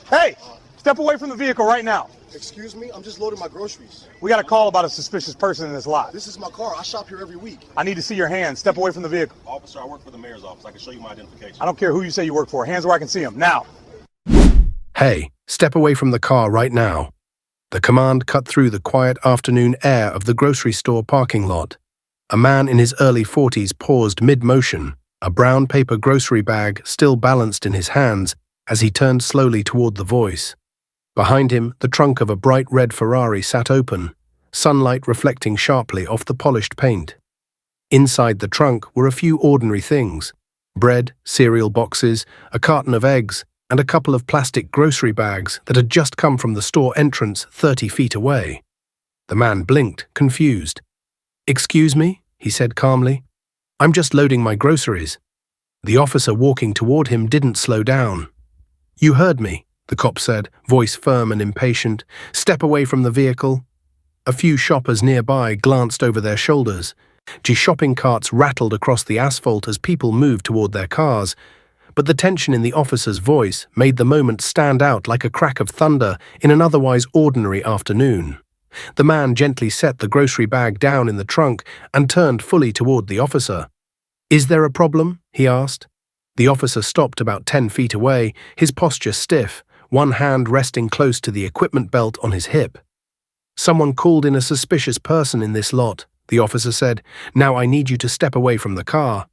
Hey, step away from the vehicle right now. Excuse me, I'm just loading my groceries. We got a call about a suspicious person in this lot. This is my car. I shop here every week. I need to see your hands. Step away from the vehicle. Officer, I work for the mayor's office. I can show you my identification. I don't care who you say you work for. Hands where I can see them. Now. Hey, step away from the car right now. The command cut through the quiet afternoon air of the grocery store parking lot. A man in his early 40s paused mid-motion, a brown paper grocery bag still balanced in his hands as he turned slowly toward the voice. Behind him, the trunk of a bright red Ferrari sat open, sunlight reflecting sharply off the polished paint. Inside the trunk were a few ordinary things: bread, cereal boxes, a carton of eggs, and a couple of plastic grocery bags that had just come from the store entrance 30 feet away. The man blinked, confused. "Excuse me?" he said calmly. "I'm just loading my groceries." The officer walking toward him didn't slow down. "You heard me," the cop said, voice firm and impatient. "Step away from the vehicle." A few shoppers nearby glanced over their shoulders. Shopping carts rattled across the asphalt as people moved toward their cars, but the tension in the officer's voice made the moment stand out like a crack of thunder in an otherwise ordinary afternoon. The man gently set the grocery bag down in the trunk and turned fully toward the officer. "Is there a problem?" he asked. The officer stopped about 10 feet away, his posture stiff, one hand resting close to the equipment belt on his hip. "Someone called in a suspicious person in this lot," the officer said. "Now I need you to step away from the car."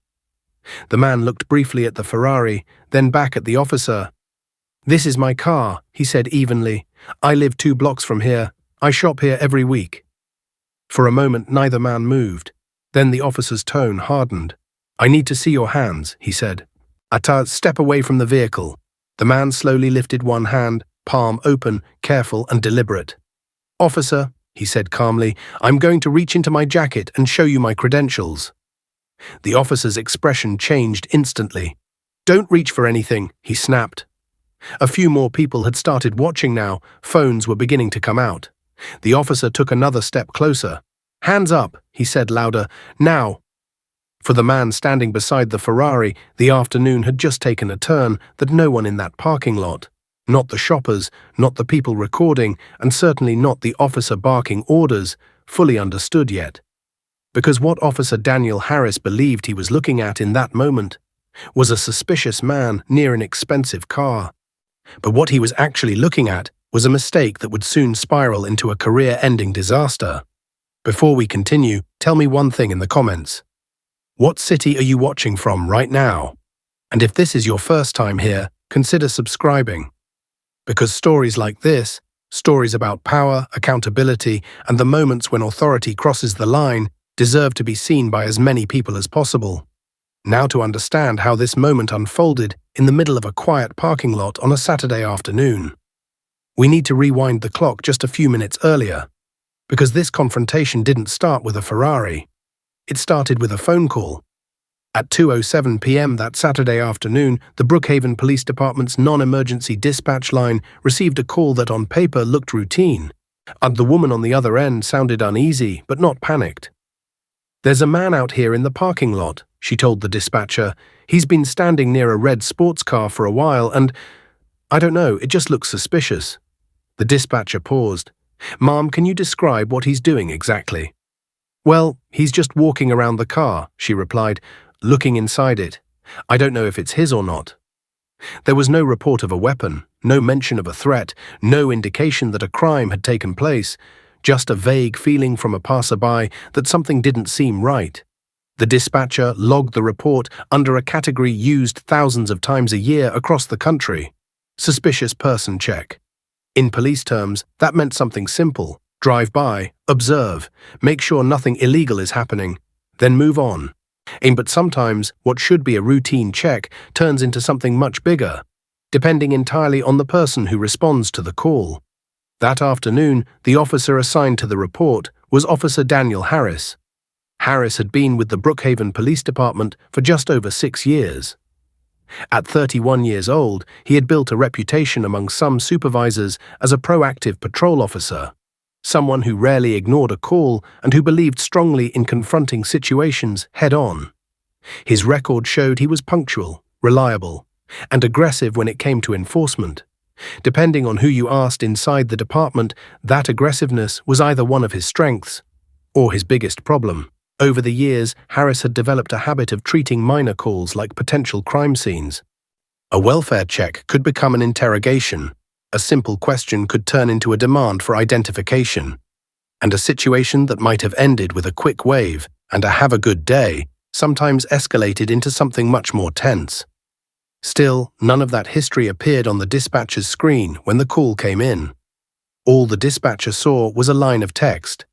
The man looked briefly at the Ferrari, then back at the officer. "This is my car," he said evenly. "I live 2 blocks from here. I shop here every week." For a moment, neither man moved. Then the officer's tone hardened. "I need to see your hands," he said. Step away from the vehicle." The man slowly lifted one hand, palm open, careful and deliberate. "Officer," he said calmly, "I'm going to reach into my jacket and show you my credentials." The officer's expression changed instantly. "Don't reach for anything," he snapped. A few more people had started watching now. Phones were beginning to come out. The officer took another step closer. "Hands up," he said louder. "Now." For the man standing beside the Ferrari, the afternoon had just taken a turn that no one in that parking lot, not the shoppers, not the people recording, and certainly not the officer barking orders, fully understood yet. Because what Officer Daniel Harris believed he was looking at in that moment was a suspicious man near an expensive car. But what he was actually looking at was a mistake that would soon spiral into a career-ending disaster. Before we continue, tell me one thing in the comments. What city are you watching from right now? And if this is your first time here, consider subscribing. Because stories like this, stories about power, accountability, and the moments when authority crosses the line, deserve to be seen by as many people as possible. Now to understand how this moment unfolded in the middle of a quiet parking lot on a Saturday afternoon. We need to rewind the clock just a few minutes earlier, because this confrontation didn't start with a Ferrari. It started with a phone call. At 2:07 p.m. that Saturday afternoon, the Brookhaven Police Department's non-emergency dispatch line received a call that on paper looked routine, and the woman on the other end sounded uneasy but not panicked. "There's a man out here in the parking lot," she told the dispatcher. "He's been standing near a red sports car for a while and, I don't know, it just looks suspicious." The dispatcher paused. "Ma'am, can you describe what he's doing exactly?" "Well, he's just walking around the car," she replied, looking inside it. "I don't know if it's his or not." There was no report of a weapon, no mention of a threat, no indication that a crime had taken place, just a vague feeling from a passerby that something didn't seem right. The dispatcher logged the report under a category used thousands of times a year across the country: suspicious person check. In police terms, that meant something simple: drive by, observe, make sure nothing illegal is happening, then move on. But sometimes what should be a routine check turns into something much bigger, depending entirely on the person who responds to the call. That afternoon, the officer assigned to the report was Officer Daniel Harris. Harris had been with the Brookhaven Police Department for just over 6 years. At 31 years old, he had built a reputation among some supervisors as a proactive patrol officer, someone who rarely ignored a call and who believed strongly in confronting situations head-on. His record showed he was punctual, reliable, and aggressive when it came to enforcement, Depending on who you asked inside the department, that aggressiveness was either one of his strengths or his biggest problem. Over the years, Harris had developed a habit of treating minor calls like potential crime scenes. A welfare check could become an interrogation, a simple question could turn into a demand for identification, and a situation that might have ended with a quick wave and a "have a good day" sometimes escalated into something much more tense. Still, none of that history appeared on the dispatcher's screen when the call came in. All the dispatcher saw was a line of text: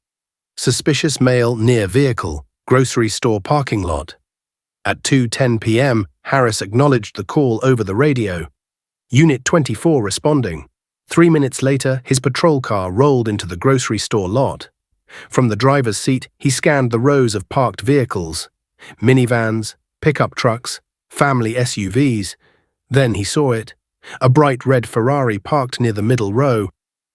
"Suspicious male near vehicle, grocery store parking lot." At 2:10 p.m., Harris acknowledged the call over the radio. Unit 24 responding. 3 minutes later, his patrol car rolled into the grocery store lot. From the driver's seat, he scanned the rows of parked vehicles: minivans, pickup trucks, family SUVs. Then he saw it: a bright red Ferrari parked near the middle row,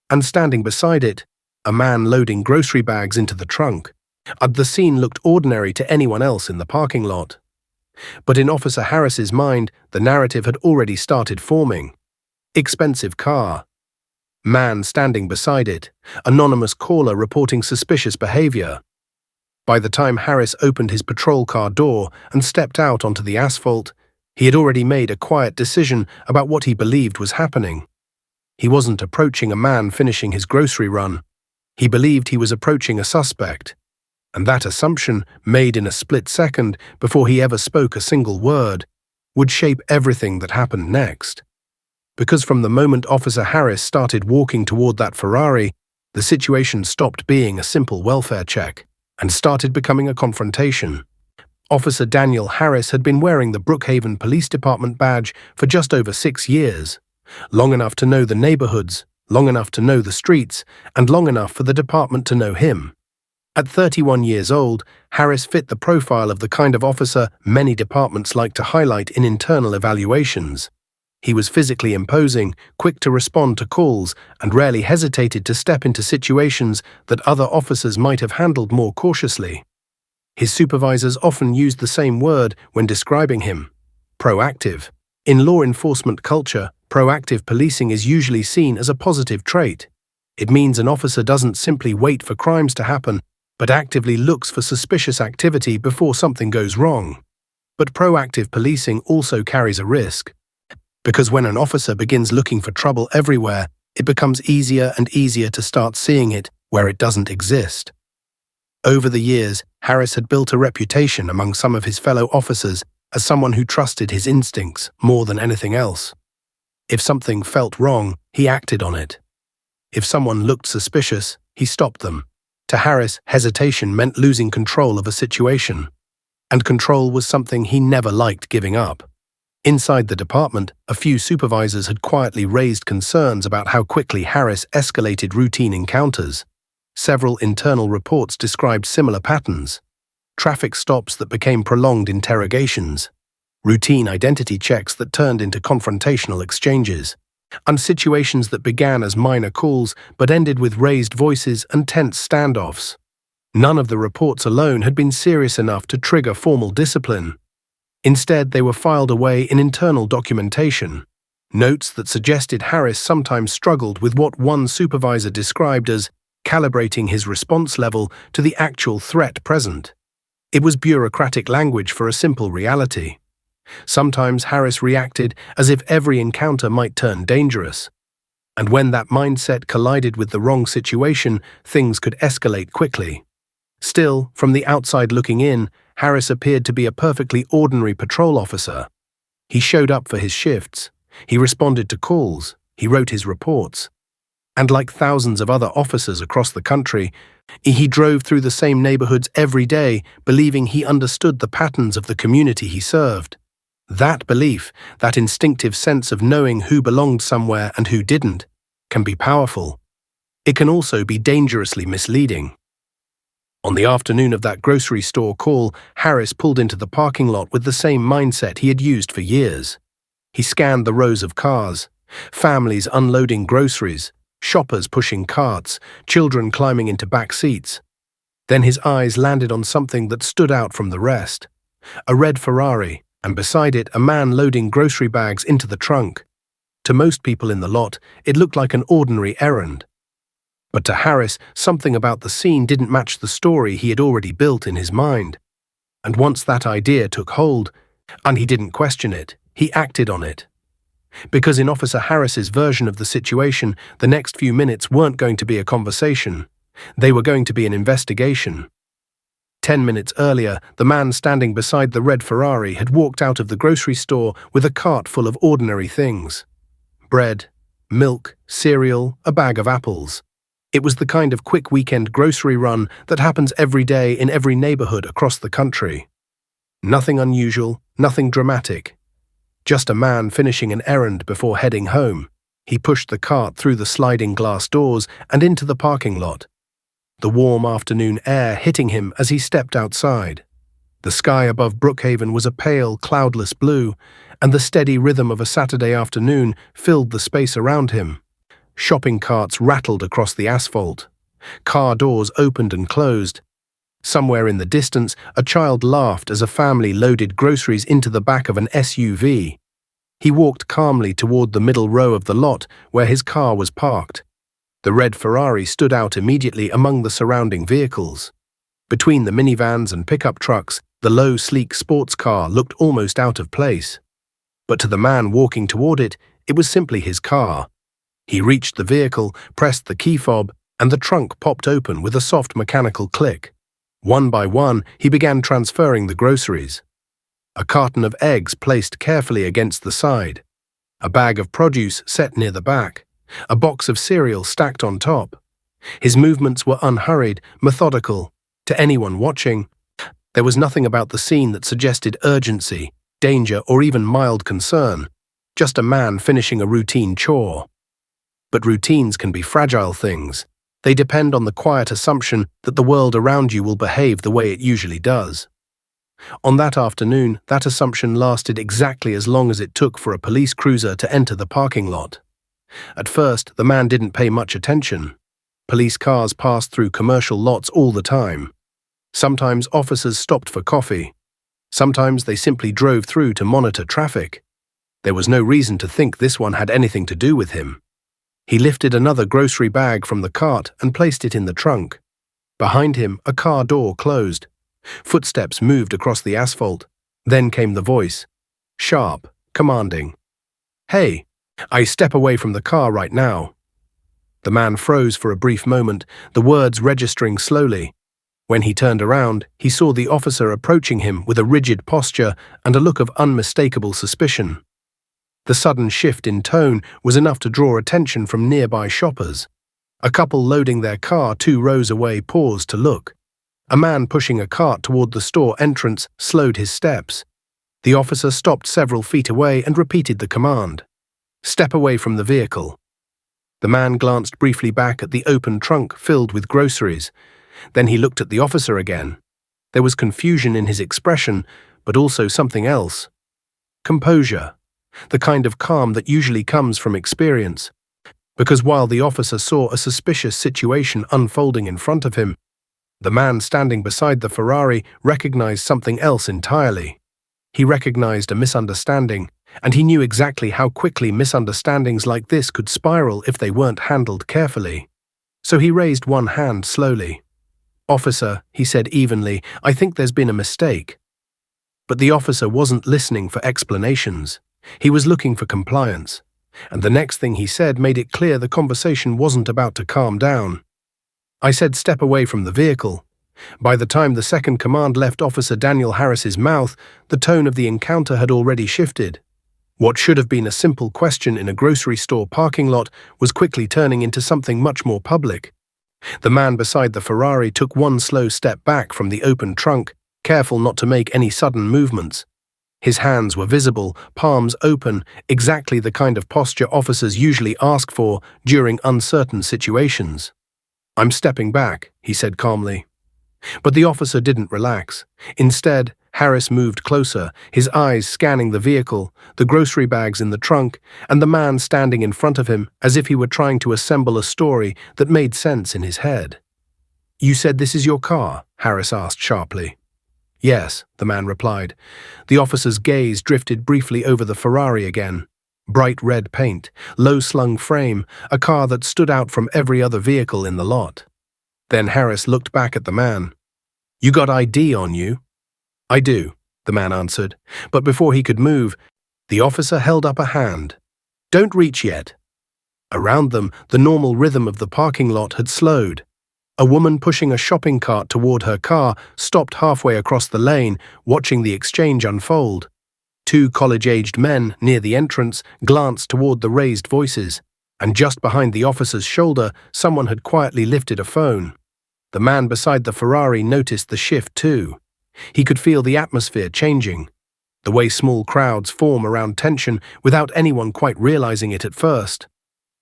and standing beside it, a man loading grocery bags into the trunk. The scene looked ordinary to anyone else in the parking lot. But in Officer Harris's mind, the narrative had already started forming. Expensive car. Man standing beside it. Anonymous caller reporting suspicious behavior. By the time Harris opened his patrol car door and stepped out onto the asphalt, he had already made a quiet decision about what he believed was happening. He wasn't approaching a man finishing his grocery run. He believed he was approaching a suspect. And that assumption, made in a split second before he ever spoke a single word, would shape everything that happened next. Because from the moment Officer Harris started walking toward that Ferrari, the situation stopped being a simple welfare check and started becoming a confrontation. Officer Daniel Harris had been wearing the Brookhaven Police Department badge for just over 6 years, long enough to know the neighborhoods, long enough to know the streets, and long enough for the department to know him. At 31 years old, Harris fit the profile of the kind of officer many departments like to highlight in internal evaluations. He was physically imposing, quick to respond to calls, and rarely hesitated to step into situations that other officers might have handled more cautiously. His supervisors often used the same word when describing him: proactive. In law enforcement culture, proactive policing is usually seen as a positive trait. It means an officer doesn't simply wait for crimes to happen, but actively looks for suspicious activity before something goes wrong. But proactive policing also carries a risk. Because when an officer begins looking for trouble everywhere, it becomes easier and easier to start seeing it where it doesn't exist. Over the years, Harris had built a reputation among some of his fellow officers as someone who trusted his instincts more than anything else. If something felt wrong, he acted on it. If someone looked suspicious, he stopped them. To Harris, hesitation meant losing control of a situation. And control was something he never liked giving up. Inside the department, a few supervisors had quietly raised concerns about how quickly Harris escalated routine encounters. Several internal reports described similar patterns: traffic stops that became prolonged interrogations, routine identity checks that turned into confrontational exchanges, and situations that began as minor calls but ended with raised voices and tense standoffs. None of the reports alone had been serious enough to trigger formal discipline. Instead, they were filed away in internal documentation, notes that suggested Harris sometimes struggled with what one supervisor described as calibrating his response level to the actual threat present. It was bureaucratic language for a simple reality. Sometimes Harris reacted as if every encounter might turn dangerous. And when that mindset collided with the wrong situation, things could escalate quickly. Still, from the outside looking in, Harris appeared to be a perfectly ordinary patrol officer. He showed up for his shifts. He responded to calls. He wrote his reports. And like thousands of other officers across the country, he drove through the same neighborhoods every day, believing he understood the patterns of the community he served. That belief, that instinctive sense of knowing who belonged somewhere and who didn't, can be powerful. It can also be dangerously misleading. On the afternoon of that grocery store call, Harris pulled into the parking lot with the same mindset he had used for years. He scanned the rows of cars, families unloading groceries, shoppers pushing carts, children climbing into back seats. Then his eyes landed on something that stood out from the rest: a red Ferrari, and beside it a man loading grocery bags into the trunk. To most people in the lot, it looked like an ordinary errand. But to Harris, something about the scene didn't match the story he had already built in his mind. And once that idea took hold, and he didn't question it, he acted on it. Because in Officer Harris's version of the situation, the next few minutes weren't going to be a conversation. They were going to be an investigation. 10 minutes earlier, the man standing beside the red Ferrari had walked out of the grocery store with a cart full of ordinary things. Bread, milk, cereal, a bag of apples. It was the kind of quick weekend grocery run that happens every day in every neighborhood across the country. Nothing unusual, nothing dramatic. Just a man finishing an errand before heading home. He pushed the cart through the sliding glass doors and into the parking lot. The warm afternoon air hitting him as he stepped outside. The sky above Brookhaven was a pale, cloudless blue, and the steady rhythm of a Saturday afternoon filled the space around him. Shopping carts rattled across the asphalt. Car doors opened and closed. Somewhere in the distance, a child laughed as a family loaded groceries into the back of an SUV. He walked calmly toward the middle row of the lot where his car was parked. The red Ferrari stood out immediately among the surrounding vehicles. Between the minivans and pickup trucks, the low, sleek sports car looked almost out of place. But to the man walking toward it, it was simply his car. He reached the vehicle, pressed the key fob, and the trunk popped open with a soft mechanical click. One by one, he began transferring the groceries. A carton of eggs placed carefully against the side. A bag of produce set near the back. A box of cereal stacked on top. His movements were unhurried, methodical. To anyone watching, there was nothing about the scene that suggested urgency, danger, or even mild concern. Just a man finishing a routine chore. But routines can be fragile things. They depend on the quiet assumption that the world around you will behave the way it usually does. On that afternoon, that assumption lasted exactly as long as it took for a police cruiser to enter the parking lot. At first, the man didn't pay much attention. Police cars passed through commercial lots all the time. Sometimes officers stopped for coffee. Sometimes they simply drove through to monitor traffic. There was no reason to think this one had anything to do with him. He lifted another grocery bag from the cart and placed it in the trunk. Behind him, a car door closed. Footsteps moved across the asphalt. Then came the voice. Sharp, commanding. "Hey, I step away from the car right now." The man froze for a brief moment, the words registering slowly. When he turned around, he saw the officer approaching him with a rigid posture and a look of unmistakable suspicion. The sudden shift in tone was enough to draw attention from nearby shoppers. A couple loading their car 2 rows away paused to look. A man pushing a cart toward the store entrance slowed his steps. The officer stopped several feet away and repeated the command. "Step away from the vehicle." The man glanced briefly back at the open trunk filled with groceries. Then he looked at the officer again. There was confusion in his expression, but also something else. Composure. The kind of calm that usually comes from experience. Because while the officer saw a suspicious situation unfolding in front of him, the man standing beside the Ferrari recognized something else entirely. He recognized a misunderstanding, and he knew exactly how quickly misunderstandings like this could spiral if they weren't handled carefully. So he raised one hand slowly. "Officer," he said evenly, "I think there's been a mistake." But the officer wasn't listening for explanations. He was looking for compliance, and the next thing he said made it clear the conversation wasn't about to calm down. "I said step away from the vehicle." By the time the second command left Officer Daniel Harris's mouth, the tone of the encounter had already shifted. What should have been a simple question in a grocery store parking lot was quickly turning into something much more public. The man beside the Ferrari took one slow step back from the open trunk, careful not to make any sudden movements. His hands were visible, palms open, exactly the kind of posture officers usually ask for during uncertain situations. "I'm stepping back," he said calmly. But the officer didn't relax. Instead, Harris moved closer, his eyes scanning the vehicle, the grocery bags in the trunk, and the man standing in front of him as if he were trying to assemble a story that made sense in his head. "You said this is your car?" Harris asked sharply. "Yes," the man replied. The officer's gaze drifted briefly over the Ferrari again. Bright red paint, low-slung frame, a car that stood out from every other vehicle in the lot. Then Harris looked back at the man. "You got ID on you?" "I do," the man answered, but before he could move, the officer held up a hand. "Don't reach yet." Around them, the normal rhythm of the parking lot had slowed. A woman pushing a shopping cart toward her car stopped halfway across the lane, watching the exchange unfold. Two college-aged men near the entrance glanced toward the raised voices, and just behind the officer's shoulder, someone had quietly lifted a phone. The man beside the Ferrari noticed the shift too. He could feel the atmosphere changing, the way small crowds form around tension without anyone quite realizing it at first.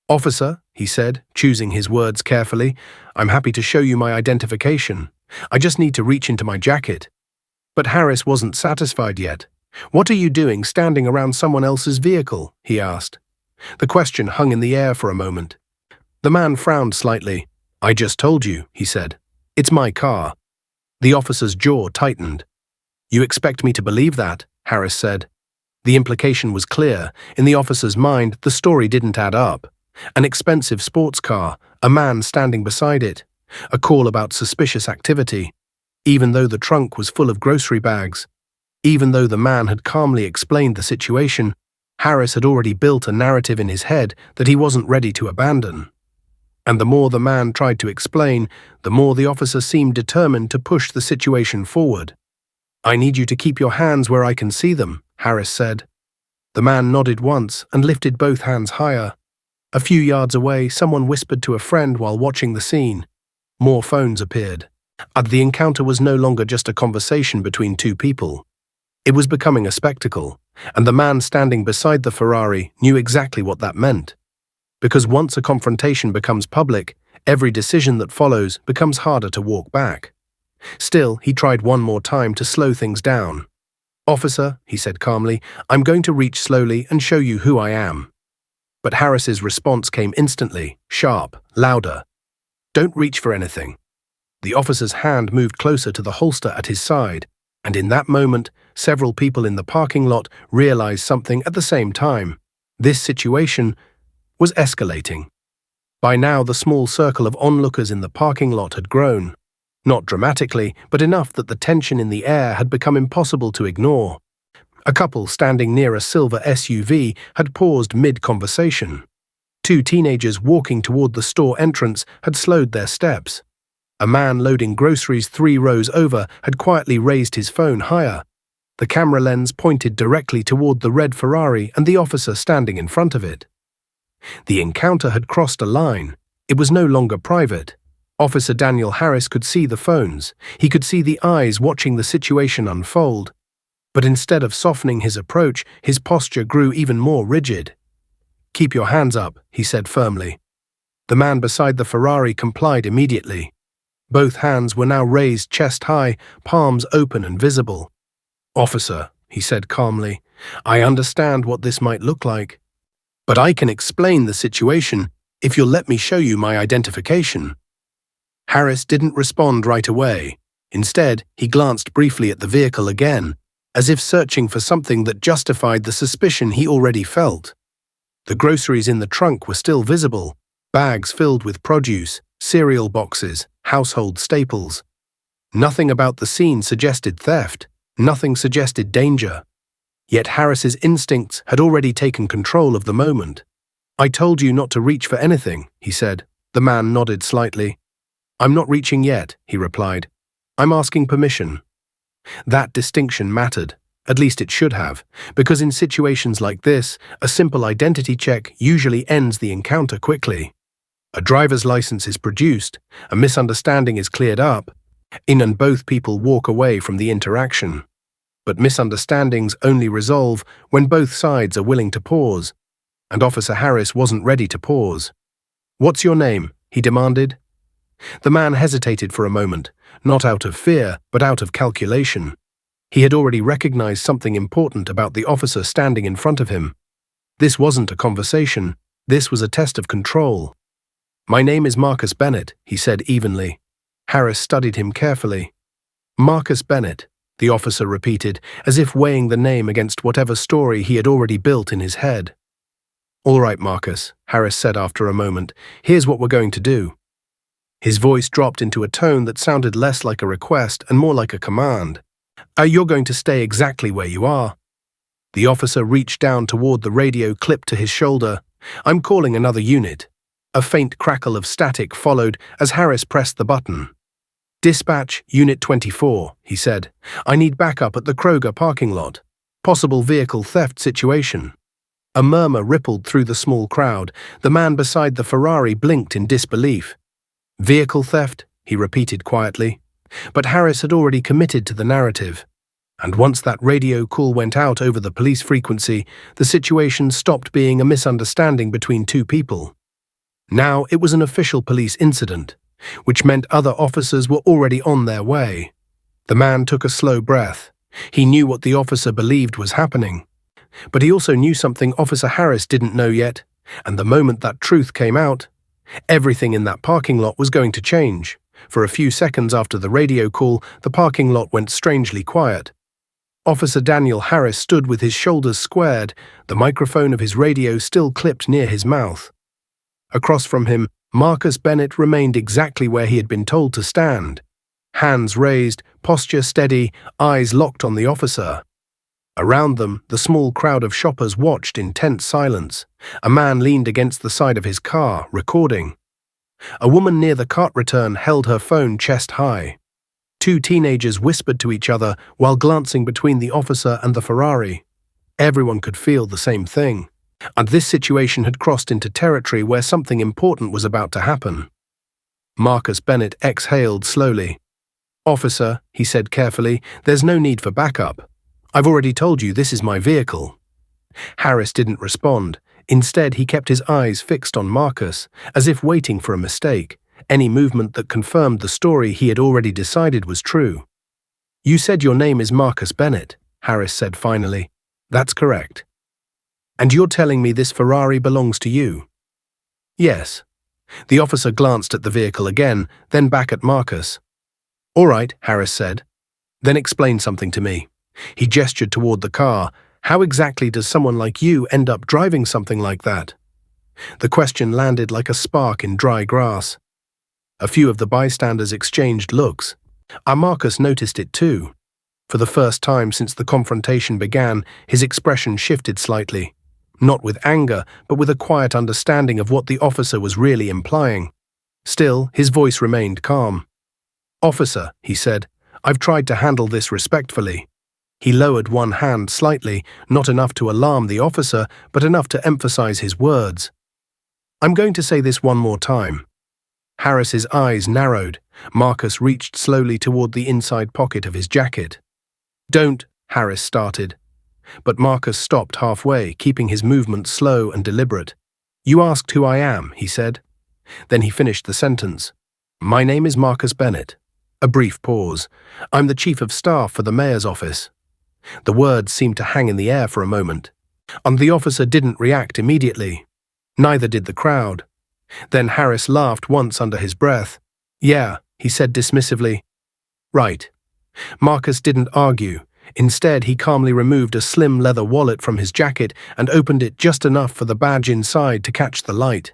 "Officer," he said, choosing his words carefully, "I'm happy to show you my identification. I just need to reach into my jacket." But Harris wasn't satisfied yet. "What are you doing standing around someone else's vehicle?" he asked. The question hung in the air for a moment. The man frowned slightly. "I just told you," he said. "It's my car." The officer's jaw tightened. "You expect me to believe that?" Harris said. The implication was clear. In the officer's mind, the story didn't add up. An expensive sports car, a man standing beside it, a call about suspicious activity, even though the trunk was full of grocery bags. Even though the man had calmly explained the situation, Harris had already built a narrative in his head that he wasn't ready to abandon. And the more the man tried to explain, the more the officer seemed determined to push the situation forward. "I need you to keep your hands where I can see them," Harris said. The man nodded once and lifted both hands higher. A few yards away, someone whispered to a friend while watching the scene. More phones appeared. The encounter was no longer just a conversation between two people. It was becoming a spectacle, and the man standing beside the Ferrari knew exactly what that meant. Because once a confrontation becomes public, every decision that follows becomes harder to walk back. Still, he tried one more time to slow things down. "Officer," he said calmly, "I'm going to reach slowly and show you who I am." But Harris's response came instantly, sharp, louder. "Don't reach for anything." The officer's hand moved closer to the holster at his side, and in that moment, several people in the parking lot realized something at the same time. This situation was escalating. By now, the small circle of onlookers in the parking lot had grown. Not dramatically, but enough that the tension in the air had become impossible to ignore. A couple standing near a silver SUV had paused mid-conversation. Two teenagers walking toward the store entrance had slowed their steps. A man loading groceries 3 rows over had quietly raised his phone higher. The camera lens pointed directly toward the red Ferrari and the officer standing in front of it. The encounter had crossed a line. It was no longer private. Officer Daniel Harris could see the phones. He could see the eyes watching the situation unfold. But instead of softening his approach, his posture grew even more rigid. "Keep your hands up," he said firmly. The man beside the Ferrari complied immediately. Both hands were now raised chest high, palms open and visible. "Officer," he said calmly, "I understand what this might look like. But I can explain the situation if you'll let me show you my identification." Harris didn't respond right away. Instead, he glanced briefly at the vehicle again, as if searching for something that justified the suspicion he already felt. The groceries in the trunk were still visible, bags filled with produce, cereal boxes, household staples. Nothing about the scene suggested theft, nothing suggested danger. Yet Harris's instincts had already taken control of the moment. "I told you not to reach for anything," he said. The man nodded slightly. "I'm not reaching yet," he replied. "I'm asking permission." That distinction mattered, at least it should have, because in situations like this, a simple identity check usually ends the encounter quickly. A driver's license is produced, a misunderstanding is cleared up, and both people walk away from the interaction. But misunderstandings only resolve when both sides are willing to pause, and Officer Harris wasn't ready to pause. "What's your name?" he demanded. The man hesitated for a moment, not out of fear, but out of calculation. He had already recognized something important about the officer standing in front of him. This wasn't a conversation, this was a test of control. "My name is Marcus Bennett," he said evenly. Harris studied him carefully. "Marcus Bennett," the officer repeated, as if weighing the name against whatever story he had already built in his head. "All right, Marcus," Harris said after a moment. "Here's what we're going to do." His voice dropped into a tone that sounded less like a request and more like a command. You're going to stay exactly where you are." The officer reached down toward the radio clipped to his shoulder. "I'm calling another unit." A faint crackle of static followed as Harris pressed the button. "Dispatch, Unit 24, he said. "I need backup at the Kroger parking lot. Possible vehicle theft situation." A murmur rippled through the small crowd. The man beside the Ferrari blinked in disbelief. "Vehicle theft?" he repeated quietly. But Harris had already committed to the narrative. And once that radio call went out over the police frequency, the situation stopped being a misunderstanding between two people. Now it was an official police incident, which meant other officers were already on their way. The man took a slow breath. He knew what the officer believed was happening. But he also knew something Officer Harris didn't know yet, and the moment that truth came out, everything in that parking lot was going to change. For a few seconds after the radio call, the parking lot went strangely quiet. Officer Daniel Harris stood with his shoulders squared, the microphone of his radio still clipped near his mouth. Across from him, Marcus Bennett remained exactly where he had been told to stand. Hands raised, posture steady, eyes locked on the officer. Around them, the small crowd of shoppers watched in tense silence. A man leaned against the side of his car, recording. A woman near the cart return held her phone chest high. Two teenagers whispered to each other while glancing between the officer and the Ferrari. Everyone could feel the same thing. And this situation had crossed into territory where something important was about to happen. Marcus Bennett exhaled slowly. "Officer," he said carefully, "there's no need for backup. I've already told you this is my vehicle." Harris didn't respond. Instead, he kept his eyes fixed on Marcus, as if waiting for a mistake, any movement that confirmed the story he had already decided was true. "You said your name is Marcus Bennett," Harris said finally. "That's correct. And you're telling me this Ferrari belongs to you?" "Yes." The officer glanced at the vehicle again, then back at Marcus. "All right," Harris said. "Then explain something to me." He gestured toward the car. "How exactly does someone like you end up driving something like that?" The question landed like a spark in dry grass. A few of the bystanders exchanged looks. Marcus noticed it too. For the first time since the confrontation began, his expression shifted slightly. Not with anger, but with a quiet understanding of what the officer was really implying. Still, his voice remained calm. "Officer," he said, "I've tried to handle this respectfully." He lowered one hand slightly, not enough to alarm the officer, but enough to emphasize his words. "I'm going to say this one more time." Harris's eyes narrowed. Marcus reached slowly toward the inside pocket of his jacket. "Don't," Harris started. But Marcus stopped halfway, keeping his movement slow and deliberate. "You asked who I am," he said. Then he finished the sentence. "My name is Marcus Bennett." A brief pause. "I'm the chief of staff for the mayor's office." The words seemed to hang in the air for a moment. And the officer didn't react immediately. Neither did the crowd. Then Harris laughed once under his breath. "Yeah," he said dismissively. "Right." Marcus didn't argue. Instead, he calmly removed a slim leather wallet from his jacket and opened it just enough for the badge inside to catch the light.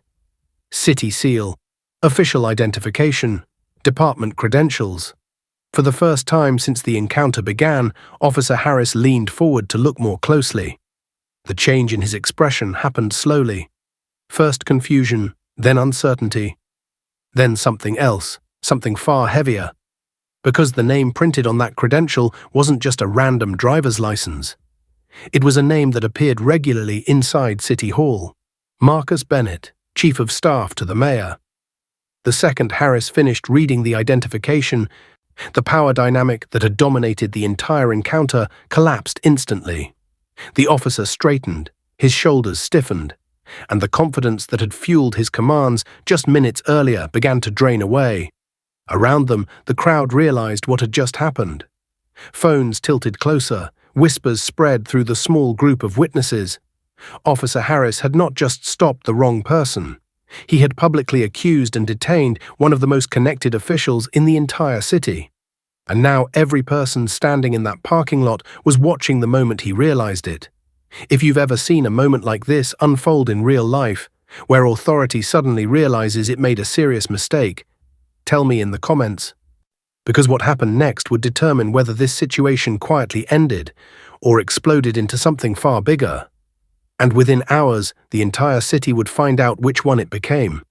City seal, official identification, department credentials. For the first time since the encounter began, Officer Harris leaned forward to look more closely. The change in his expression happened slowly. First confusion, then uncertainty, then something else, something far heavier. Because the name printed on that credential wasn't just a random driver's license. It was a name that appeared regularly inside City Hall. Marcus Bennett, Chief of Staff to the Mayor. The second Harris finished reading the identification, the power dynamic that had dominated the entire encounter collapsed instantly. The officer straightened, his shoulders stiffened, and the confidence that had fueled his commands just minutes earlier began to drain away. Around them, the crowd realized what had just happened. Phones tilted closer, whispers spread through the small group of witnesses. Officer Harris had not just stopped the wrong person. He had publicly accused and detained one of the most connected officials in the entire city. And now every person standing in that parking lot was watching the moment he realized it. If you've ever seen a moment like this unfold in real life, where authority suddenly realizes it made a serious mistake, tell me in the comments. Because what happened next would determine whether this situation quietly ended or exploded into something far bigger. And within hours, the entire city would find out which one it became.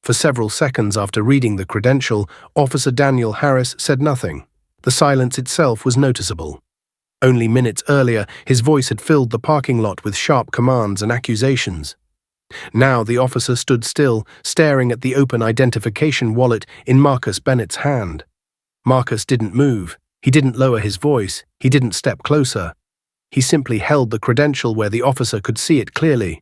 For several seconds after reading the credential, Officer Daniel Harris said nothing. The silence itself was noticeable. Only minutes earlier, his voice had filled the parking lot with sharp commands and accusations. Now the officer stood still, staring at the open identification wallet in Marcus Bennett's hand. Marcus didn't move. He didn't lower his voice. He didn't step closer. He simply held the credential where the officer could see it clearly.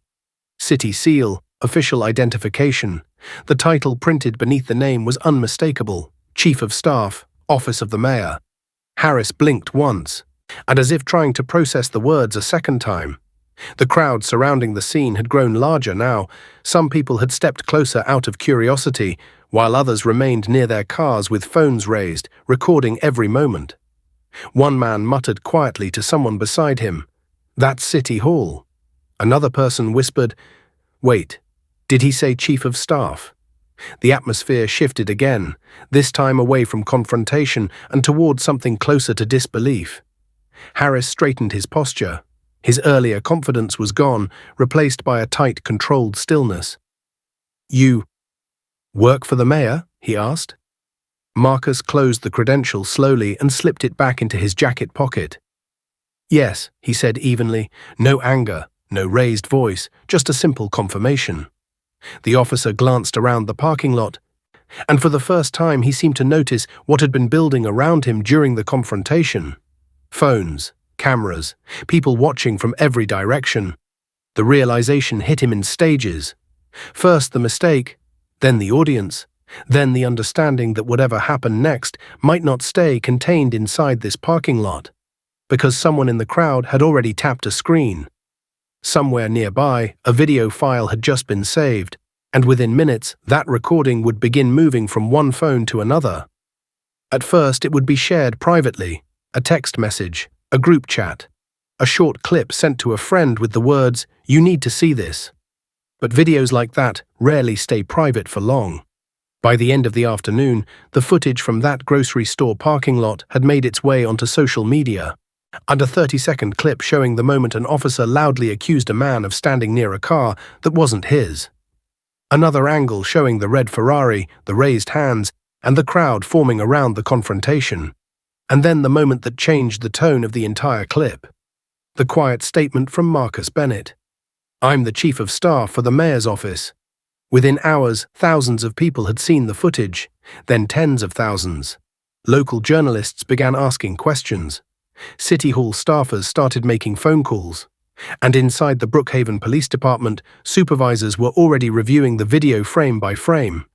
City seal, official identification. The title printed beneath the name was unmistakable. Chief of Staff, Office of the Mayor. Harris blinked once, and as if trying to process the words a second time. The crowd surrounding the scene had grown larger now. Some people had stepped closer out of curiosity, while others remained near their cars with phones raised, recording every moment. One man muttered quietly to someone beside him, "That's City Hall." Another person whispered, "Wait, did he say Chief of Staff?" The atmosphere shifted again, this time away from confrontation and toward something closer to disbelief. Harris straightened his posture. His earlier confidence was gone, replaced by a tight, controlled stillness. "You work for the mayor?" he asked. Marcus closed the credential slowly and slipped it back into his jacket pocket. "Yes," he said evenly, no anger, no raised voice, just a simple confirmation. The officer glanced around the parking lot, and for the first time he seemed to notice what had been building around him during the confrontation. Phones, cameras, people watching from every direction. The realization hit him in stages. First the mistake, then the audience, then the understanding that whatever happened next might not stay contained inside this parking lot, because someone in the crowd had already tapped a screen. Somewhere nearby, a video file had just been saved, and within minutes, that recording would begin moving from one phone to another. At first, it would be shared privately, a text message, a group chat, a short clip sent to a friend with the words, "You need to see this." But videos like that rarely stay private for long. By the end of the afternoon, the footage from that grocery store parking lot had made its way onto social media. And a 30-second clip showing the moment an officer loudly accused a man of standing near a car that wasn't his. Another angle showing the red Ferrari, the raised hands, and the crowd forming around the confrontation. And then the moment that changed the tone of the entire clip. The quiet statement from Marcus Bennett. "I'm the Chief of Staff for the Mayor's office." Within hours, thousands of people had seen the footage, then tens of thousands. Local journalists began asking questions. City Hall staffers started making phone calls. And inside the Brookhaven Police Department, supervisors were already reviewing the video frame by frame.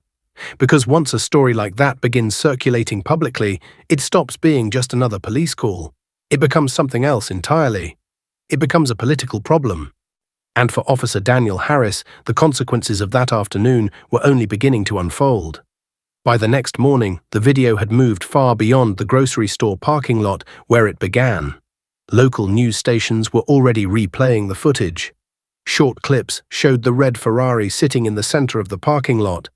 Because once a story like that begins circulating publicly, it stops being just another police call. It becomes something else entirely. It becomes a political problem. And for Officer Daniel Harris, the consequences of that afternoon were only beginning to unfold. By the next morning, the video had moved far beyond the grocery store parking lot where it began. Local news stations were already replaying the footage. Short clips showed the red Ferrari sitting in the center of the parking lot,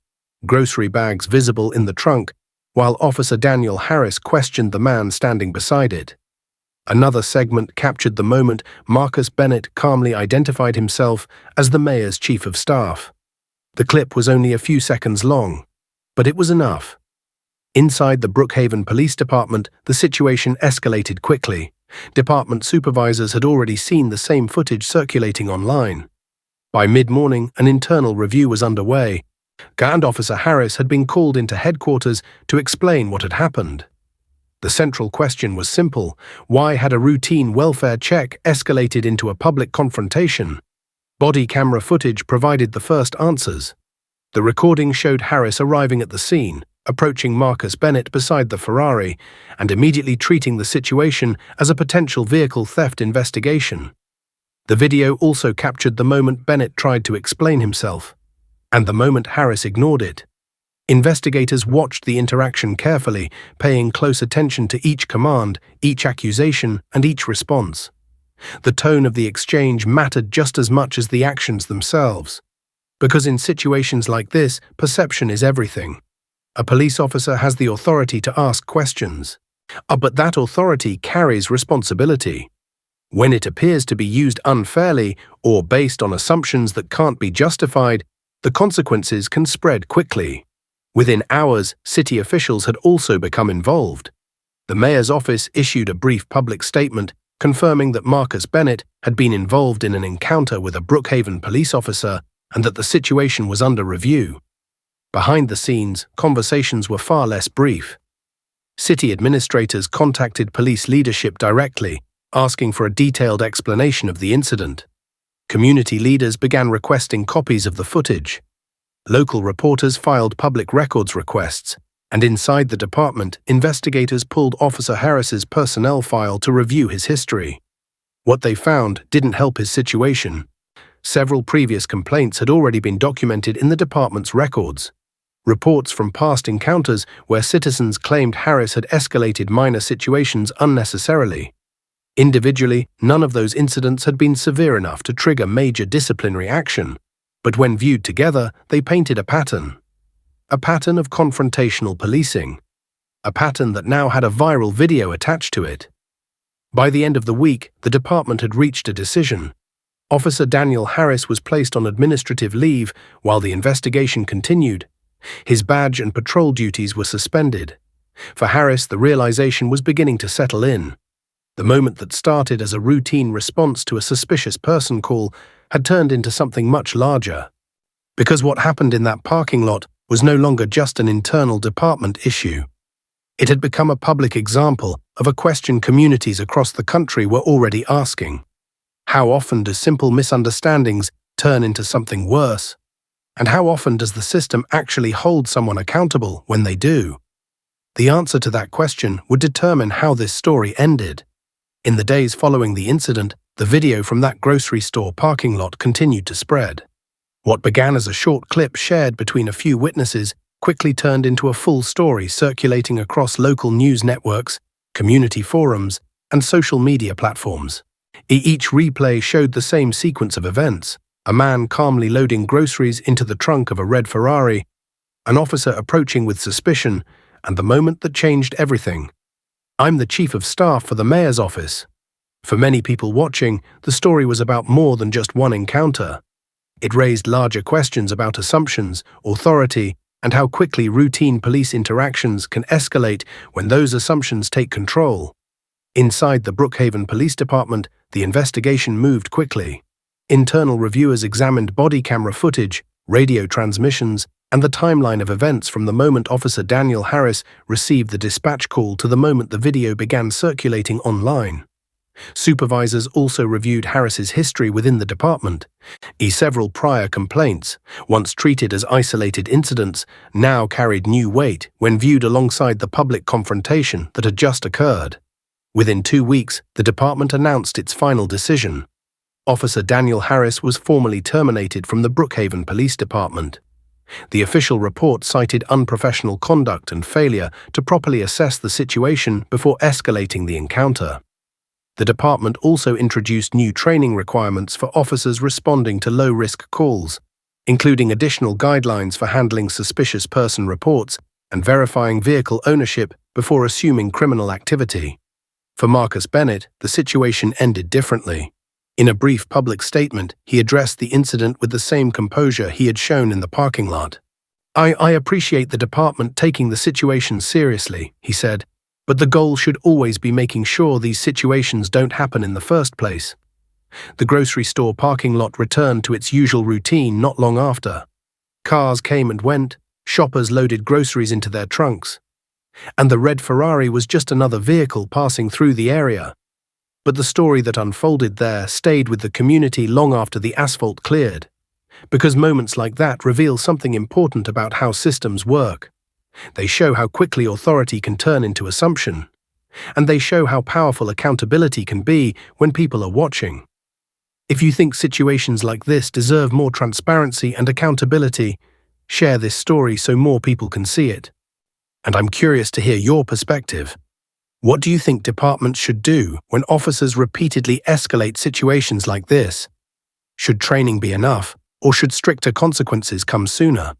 grocery bags visible in the trunk, while Officer Daniel Harris questioned the man standing beside it. Another segment captured the moment Marcus Bennett calmly identified himself as the mayor's chief of staff. The clip was only a few seconds long, but it was enough. Inside the Brookhaven Police Department, the situation escalated quickly. Department supervisors had already seen the same footage circulating online. By mid-morning, an internal review was underway, and Officer Harris had been called into headquarters to explain what had happened. The central question was simple: why had a routine welfare check escalated into a public confrontation? Body camera footage provided the first answers. The recording showed Harris arriving at the scene, approaching Marcus Bennett beside the Ferrari, and immediately treating the situation as a potential vehicle theft investigation. The video also captured the moment Bennett tried to explain himself, and the moment Harris ignored it. Investigators watched the interaction carefully, paying close attention to each command, each accusation, and each response. The tone of the exchange mattered just as much as the actions themselves. Because in situations like this, perception is everything. A police officer has the authority to ask questions, but that authority carries responsibility. When it appears to be used unfairly or based on assumptions that can't be justified, the consequences can spread quickly. Within hours, city officials had also become involved. The mayor's office issued a brief public statement confirming that Marcus Bennett had been involved in an encounter with a Brookhaven police officer and that the situation was under review. Behind the scenes, conversations were far less brief. City administrators contacted police leadership directly, asking for a detailed explanation of the incident. Community leaders began requesting copies of the footage. Local reporters filed public records requests, and inside the department, investigators pulled Officer Harris's personnel file to review his history. What they found didn't help his situation. Several previous complaints had already been documented in the department's records. Reports from past encounters where citizens claimed Harris had escalated minor situations unnecessarily. Individually, none of those incidents had been severe enough to trigger major disciplinary action, but when viewed together, they painted a pattern. A pattern of confrontational policing. A pattern that now had a viral video attached to it. By the end of the week, the department had reached a decision. Officer Daniel Harris was placed on administrative leave while the investigation continued. His badge and patrol duties were suspended. For Harris, the realization was beginning to settle in. The moment that started as a routine response to a suspicious person call had turned into something much larger. Because what happened in that parking lot was no longer just an internal department issue. It had become a public example of a question communities across the country were already asking. How often do simple misunderstandings turn into something worse? And how often does the system actually hold someone accountable when they do? The answer to that question would determine how this story ended. In the days following the incident, the video from that grocery store parking lot continued to spread. What began as a short clip shared between a few witnesses quickly turned into a full story circulating across local news networks, community forums, and social media platforms. Each replay showed the same sequence of events: a man calmly loading groceries into the trunk of a red Ferrari, an officer approaching with suspicion, and the moment that changed everything. I'm the chief of staff for the mayor's office. For many people watching, the story was about more than just one encounter. It raised larger questions about assumptions, authority, and how quickly routine police interactions can escalate when those assumptions take control. Inside the Brookhaven Police Department, the investigation moved quickly. Internal reviewers examined body camera footage, radio transmissions, and the timeline of events from the moment Officer Daniel Harris received the dispatch call to the moment the video began circulating online. Supervisors also reviewed Harris's history within the department. Several prior complaints, once treated as isolated incidents, now carried new weight when viewed alongside the public confrontation that had just occurred. Within 2 weeks, the department announced its final decision. Officer Daniel Harris was formally terminated from the Brookhaven Police Department. The official report cited unprofessional conduct and failure to properly assess the situation before escalating the encounter. The department also introduced new training requirements for officers responding to low-risk calls, including additional guidelines for handling suspicious person reports and verifying vehicle ownership before assuming criminal activity. For Marcus Bennett, the situation ended differently. In a brief public statement, he addressed the incident with the same composure he had shown in the parking lot. I appreciate the department taking the situation seriously, he said, but the goal should always be making sure these situations don't happen in the first place. The grocery store parking lot returned to its usual routine not long after. Cars came and went, shoppers loaded groceries into their trunks. And the red Ferrari was just another vehicle passing through the area. But the story that unfolded there stayed with the community long after the asphalt cleared, because moments like that reveal something important about how systems work. They show how quickly authority can turn into assumption, and they show how powerful accountability can be when people are watching. If you think situations like this deserve more transparency and accountability, share this story so more people can see it. And I'm curious to hear your perspective. What do you think departments should do when officers repeatedly escalate situations like this? Should training be enough, or should stricter consequences come sooner?